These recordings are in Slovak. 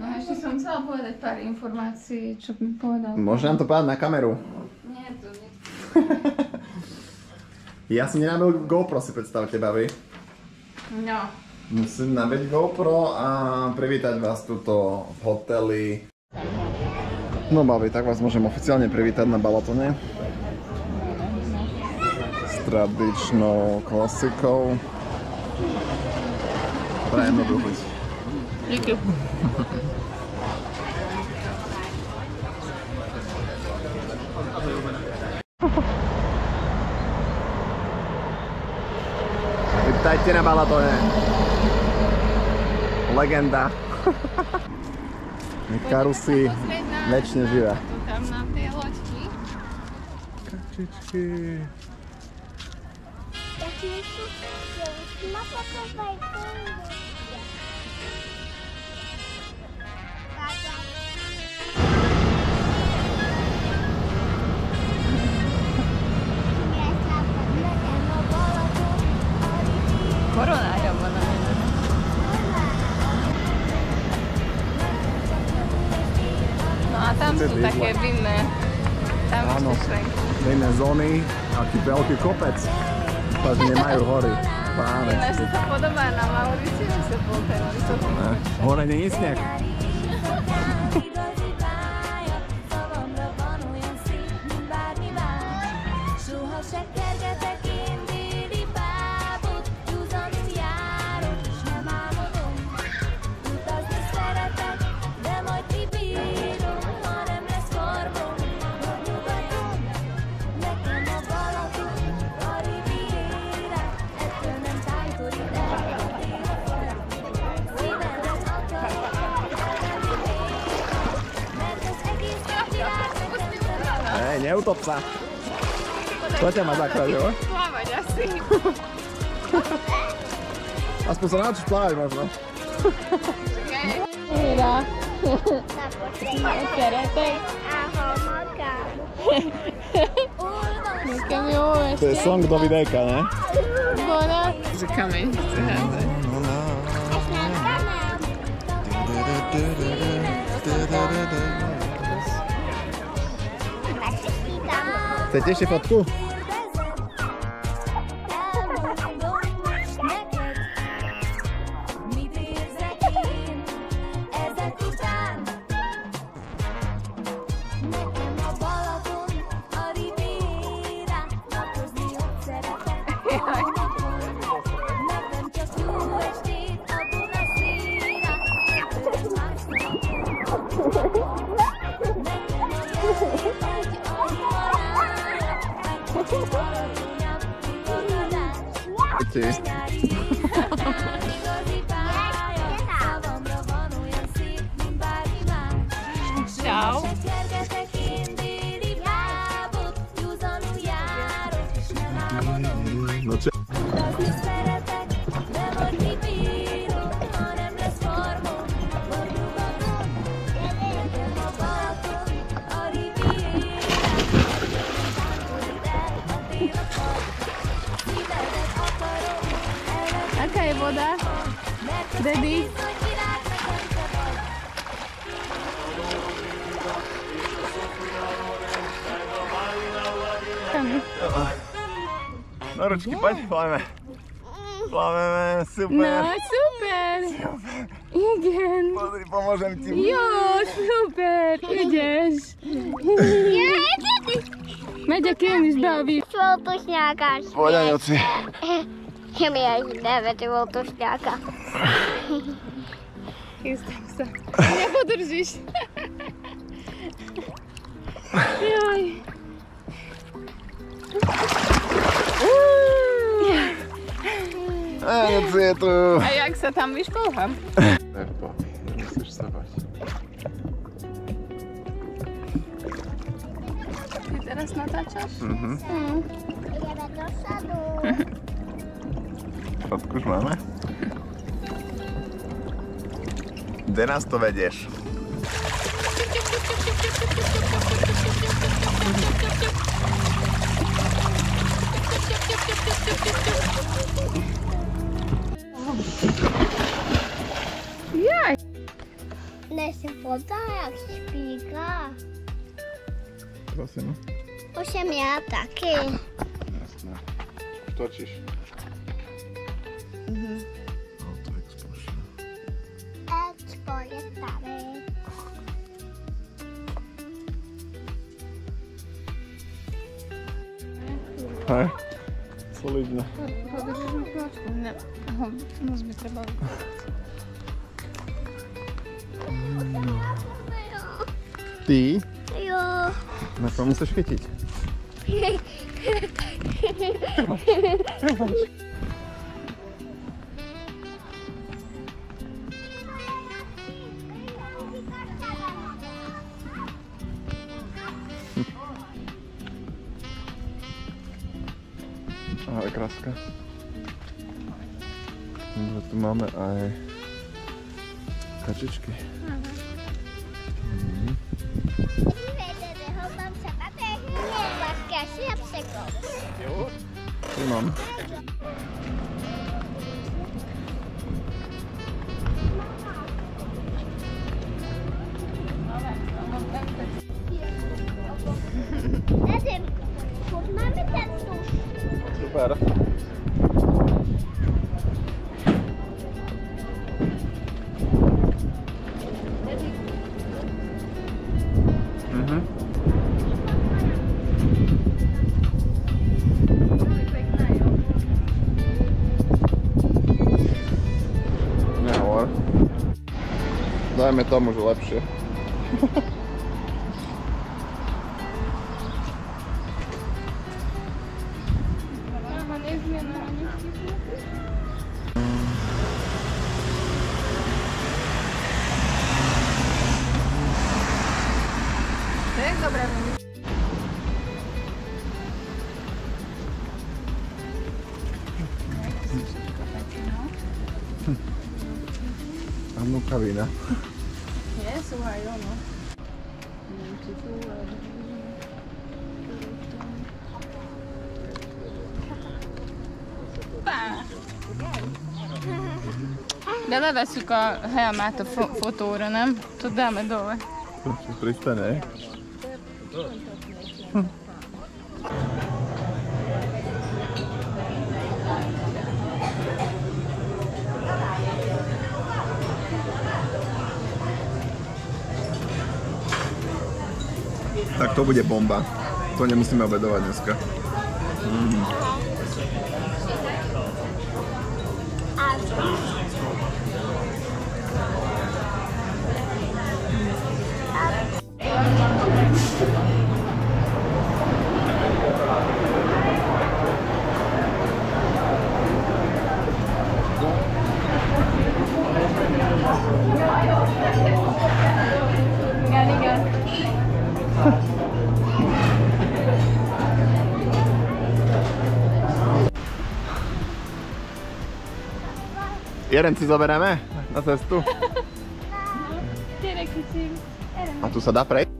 No ešte som chcela povedať pár informácií, čo mi povedal. Môže nám to povedať na kameru? Nie, to nie. Ja si nenabil GoPro, si predstavte, babi. No. Musím nabiť GoPro a privítať vás tuto v hoteli. No babi, tak vás môžem oficiálne privítať na Balatone. S tradičnou klasikou. Prajem dobrú chuť. Díky. Vítajte na Balatone. Legenda. Karusy večne živé. Tam na tej loďky. Kačičky. Koronája van. No a tam sú také vinné. Tam ešte švenky. Vinné zóny a taký veľký kopec. Takže nemajú hory. Páne. Ináč to sa podobá na Mauriciu, sa bol ten vysoký. Hore nie je sneh. Neutop sa. To ťa má zachrániť, Plávať asi. Aspoň sa naučíš plávať možno. Mira. Keretek. Nekem jó To je ešte. song do videjka, ne? Bona. Že kameň chce hádať. Chcete ešte fotku? Čau. No čo? Aká je voda? Daddy? Na ručky, poď, plaveme. Plaveme, super. No, super. Idem. Pozri, pomôžem ti. Jo, super. Ideš. Meďa, kým zbaví. Voltušňáka. Poď, Aňoci. Je mi aj nevedí voltušňáka. Chystám sa. Nepodržíš. Joj. Aňoci je tu. A jak sa tam vyškolhám? Nepo, nemusíš sa bať. Ty teraz natáčaš? Ideme do sadu. Fotku už máme? Kde nás to vedieš? Jaj. Nese voda jak špíka. Prosím. Už jsem já taky. Jasné. Už točíš. Auto Explosion. Expo je tady. Hej, solidne. Podržíš mi chvíľočku? Ne. Aha, moc by treba. Ty? Jo. Na to musíš chytiť. Ahoj, kráska. Tu máme aj kačičky. Tu mám. Nevím, furt máme ten tuš. Super. Nehovor. Dajme tomu, že lepšie. Aha, nezmiena, nechci. To je dobré. Annukka vína. Nie, słuchaj, ono. Nie wiem, czy tu, ale... De levesszük a helmát a fotóra, nem? Tud, dáme dole. Pristane. Tak to bude bomba. To nemusíme obedovať dneska. Igen, igen. Jeden si zoberieme na cestu. Gyere, kicsim. A tu sa dá prejsť?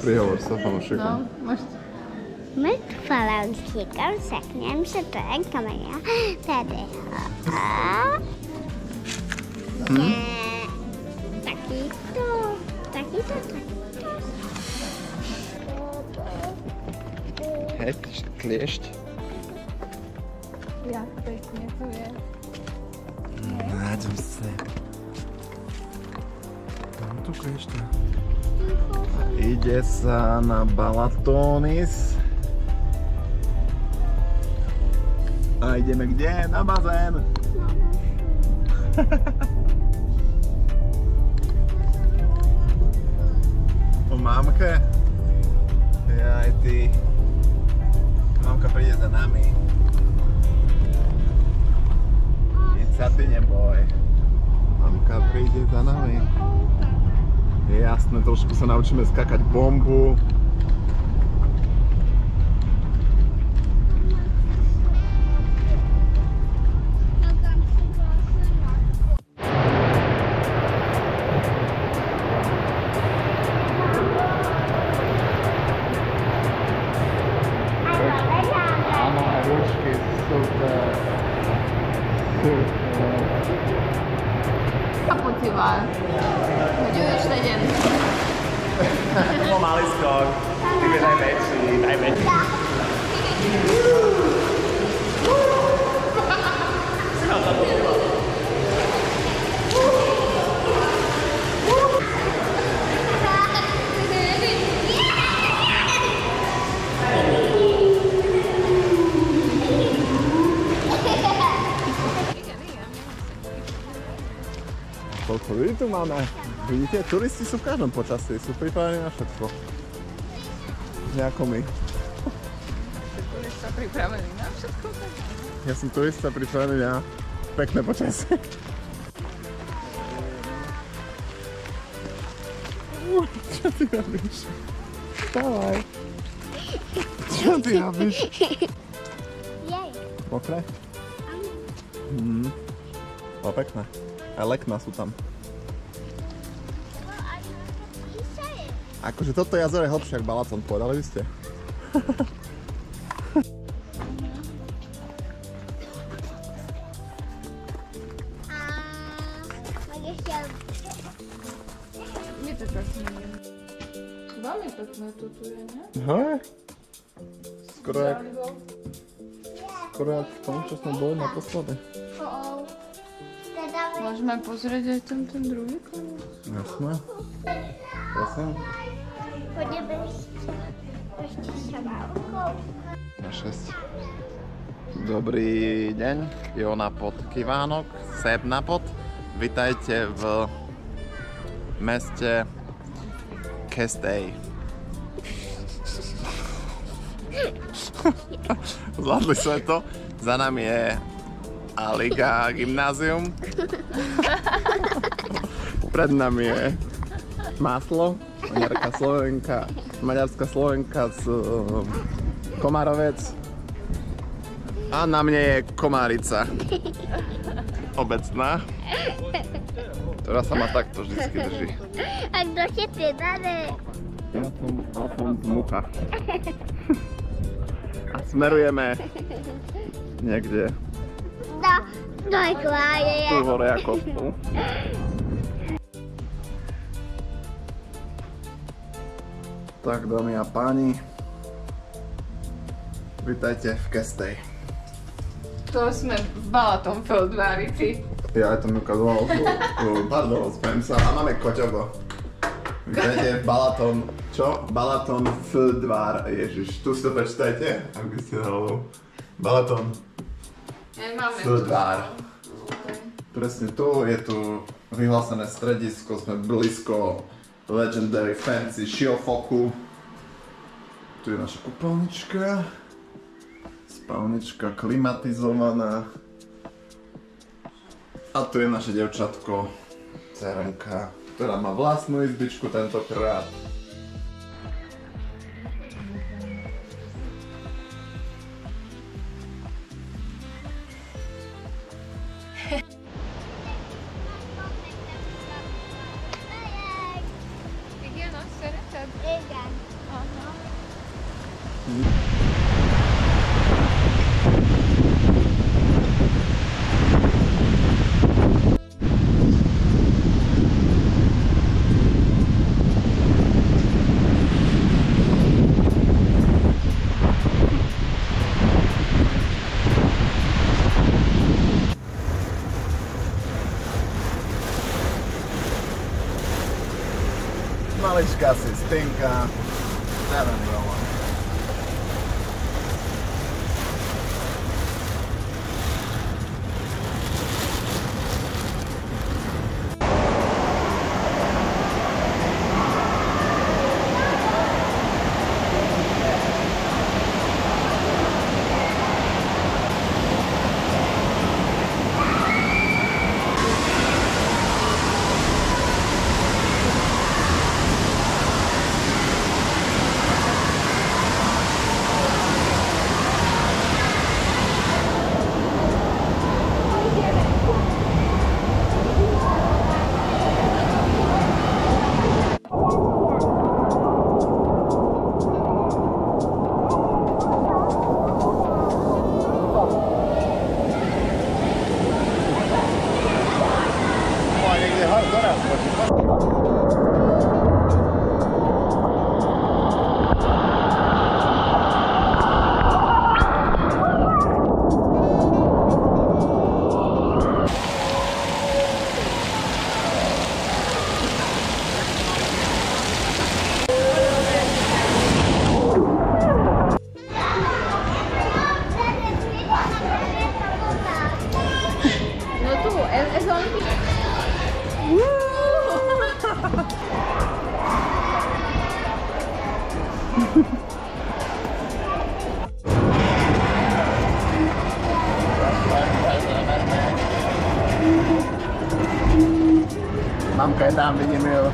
Prihovor sa fanúšikom. No, most My fanouštíkom řekneme, že to je kamera tady. Taky to. Hej, kliešť. jak pekne tu je. Nájdem sa. No tu kliešť. Ide sa na Balatónis. A ideme kde? Na bazén. O mámke? Jaj ty. Mámka príde za nami. Nič sa ty neboj. Mamka príde za nami. Je jasné, trošku sa naučíme skakať bombu. festival. Hogy ő is legyen. Malý skok. Ty je najväčší. Koľko ľudí tu máme? Vidíte, turisti sú v každom počasí, sú pripravení na všetko. Nejako my. Turista pripravený na všetko. Ja som turista pripravený na pekné počasie. Čo ty robíš? Dávaj. Čo ty robíš? Jej. Mokré? No pekné. Aj lekná sú tam. Akože toto jazero je hlbšie ako Balaton, povedali by ste? Je to pekné. Veľmi pekné to tu je, ne? Hej. Skoro jak v tom, čo sme boli naposledy. Môžeme pozrieť aj tam ten druhý koniec? Jasné. Prosím. Pôjdeme ešte šabálkou. Na 6. Dobrý deň, Jona pod Kivánok, Seb na pod. Vitajte v meste Kestej. Zvládli sme to. Za nami je Aliga gymnázium. Pred nami je Maslo, maďarská Slovenka z Komárovec. A na mne je Komárica. Obecná. Ktorá sa ma takto vždycky drží. A kto si ty dáme? Ja som Alfons Mucha. A smerujeme niekde Do ekvárie. tu hore ako tu. Tak, dámy a páni, vítajte v Kestej. To sme v Balatonfeldvárici. Ja aj to mi ukazoval, pardon, spomínam sa, a máme koťogo. Vítajte v Balaton, čo? Balaton Feldvár, ježiš, tu si to prečítajte, ak by ste hľadali. Balaton Feldvár. Presne tu, je tu vyhlásené stredisko, sme blízko Legendary Fancy Shiofoku. Tu je naša kúpeľnička. Spálnička klimatizovaná. A tu je naše dievčatko, Cerenka, ktorá má vlastnú izbičku tentokrát. Igen, azt szereted? Igen. Aha. Maličká cestinka, neviem veľa. Doraz, No tu, eso aquí. Mamka je tam, vidíme ju.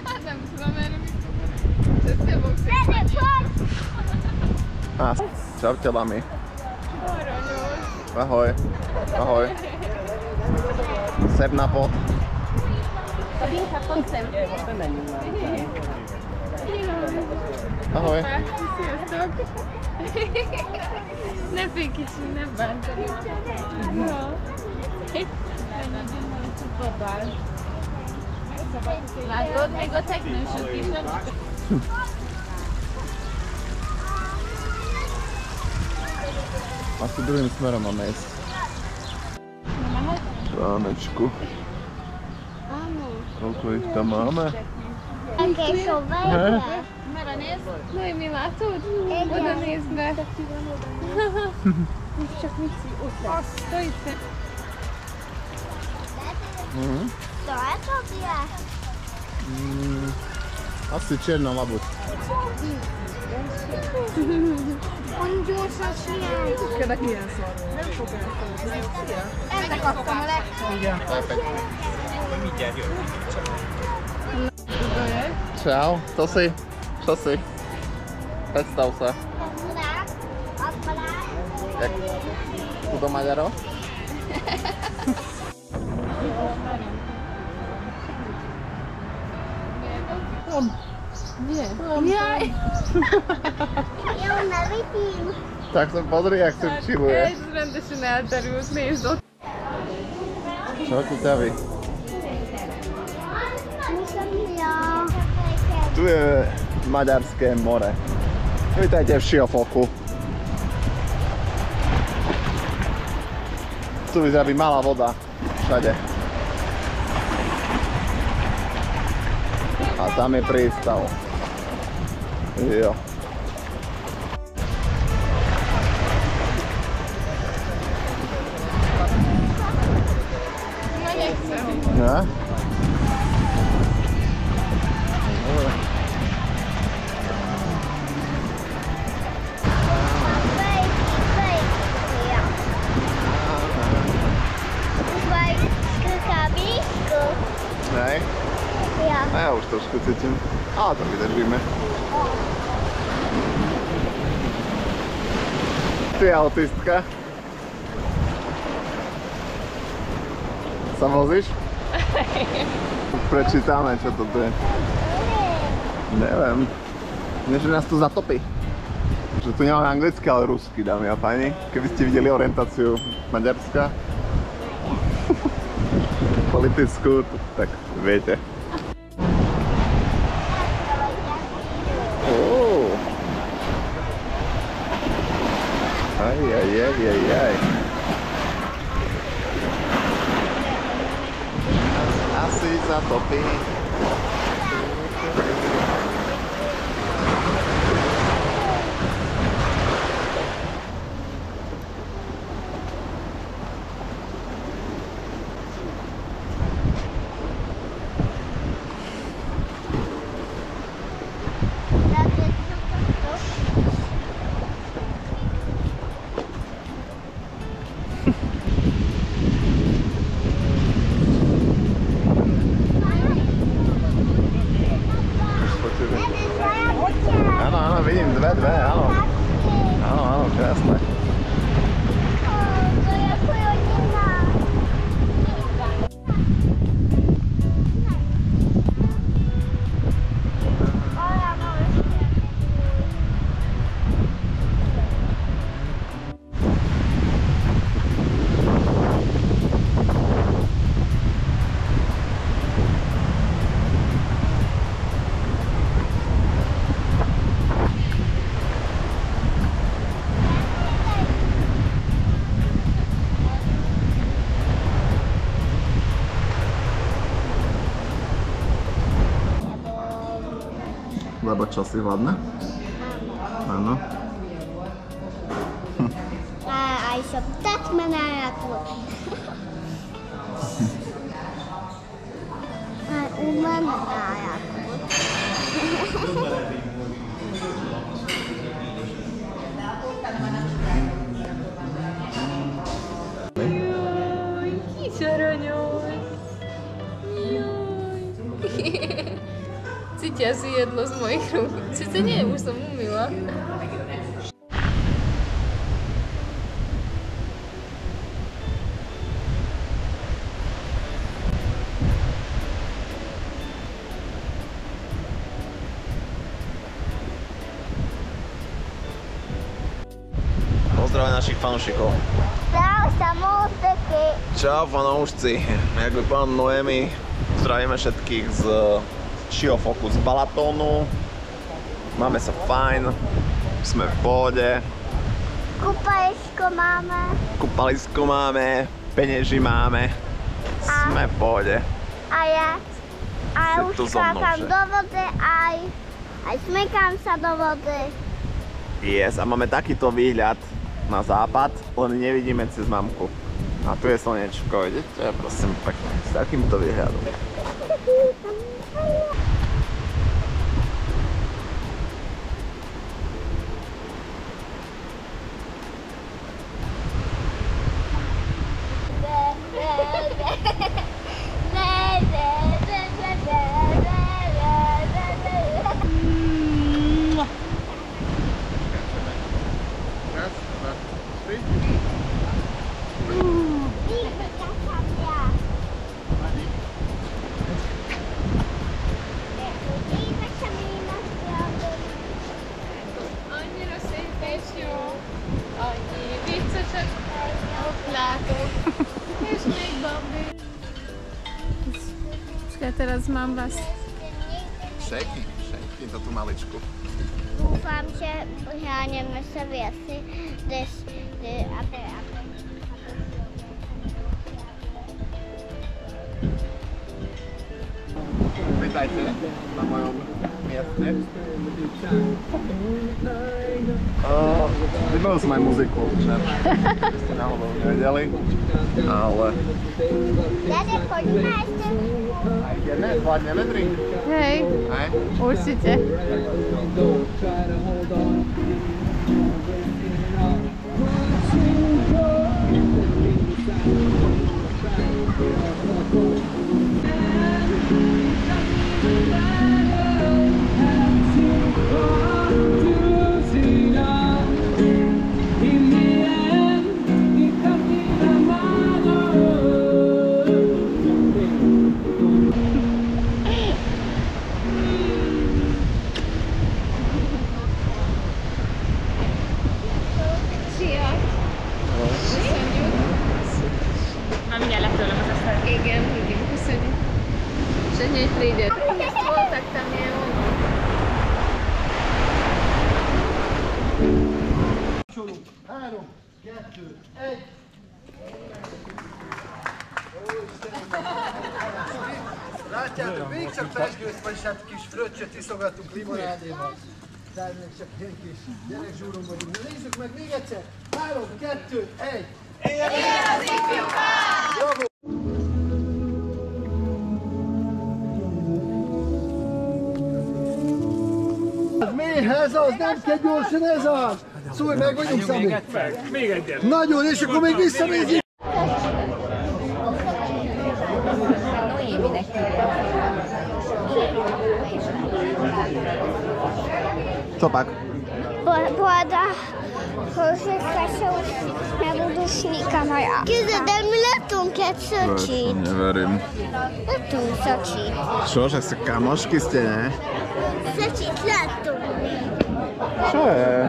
Adam, znamená mi že s tebou chce chodí. Čaute, Lami. Ahoj. Ahoj. Sem na pod. Sabinka, poď sem. Ahoj. Sziasztok! Ne félj kicsi, ne bántani. No. Babál. Látod, még a teknősök is nem... Asi druhým smerom máme ísť. Ránečku. Áno. Koľko ich tam máme? Také sú veľké. No mi látod? Oda nézd be. Csak Mici, ott lesz. Stojíte. To je to vie? Asi čierna labuť. On gyorsan siet. Kedek milyen szar? Nem fog elfelejteni. Szia! Ennek adtam a legtöbb. Igen. Čau, to si? Čo si? Predstav sa. Akkurát. Akkurát. Jak tu do Maďarov? Nie. Jaj! Jó, nevidím. Tak sa pozri, jak tu chilluje. Ez rendesen elterült, nézd ott. Čo tu ťaví? Tu je Maďarské more. Vítajte v Šilofoku. Tu vyzerá byť malá voda. Všade. A tam je prístav. Jo. No nie chcę. Ne? Nej. Ja. A ja už trošku cítim. Ale to vydržíme. Ty autistka. Sa vozíš? Prečítame, čo to tu je. Neviem. Nie, že nás tu zatopí. Že tu nemáme anglicky, ale rusky, dámy a páni. Keby ste videli orientáciu Maďarska, politickú, tak viete. Aj. Asi zatopí. Áno, vidím dve, áno. Áno, krásne. alebo čo si hladná? Áno. A aj som tak manáratu. A u manáratu. Cítia si jedlo z mojich rúk. Sice nie, už som umýla. Pozdravím našich fanúšikov. Čau, samotky. Čau fanoušci, jak by pán Noemi, zdravíme všetkých z Shio Focus z Balatónu. Máme sa fajn, sme v pohode. Kúpalisko máme, penieži máme, sme v pohode. A ja Si už tu so mnou, skákam že? do vody, aj smykám sa do vody. Yes, a máme takýto výhľad na západ, len nevidíme cez mamku. A tu je slnečko, vidíte? Prosím, pekne, s takýmto výhľadom. Annyi szépés jó, annyi viccesek ott látok, és még Bambi. Počkaj, teraz mám vás. Šejky to tu maličku. Dúfam, že poháňame sa viaci, Vítajte na mojom mieste. Vybalil som aj muziku, že ste náhodou nevedeli, ale... Dede, poďme ešte. A ideme, zvládneme drink? Hej, Hej? určite. Szia! Köszönjük! Már mindjárt lett tőlem az asztal. Igen, köszönjük. És ennyi príde. Voltak tam ilyen vonal. 3, 2, 1. Látjátok, még csak pesgőzt, vagyis hát kis fröccsöt iszogattunk limonádéval. Tehát még csak ilyen kis gyerekzsúron vagyunk. Na nézzük meg még egyszer. 3, 2, 1. Mihez az? Nem kell gyorsan ez az! Szólj meg, vagyunk Szabi! Még egyet. Nagyon, és akkor még visszamégy! Co pak? Błada, korzystka się na budusznika moja. Kiedy damy letunkę Sochi. Neverím. Letun Sochi. Čo, že ste kamošky ste, ne? Sochi letun. Čo je?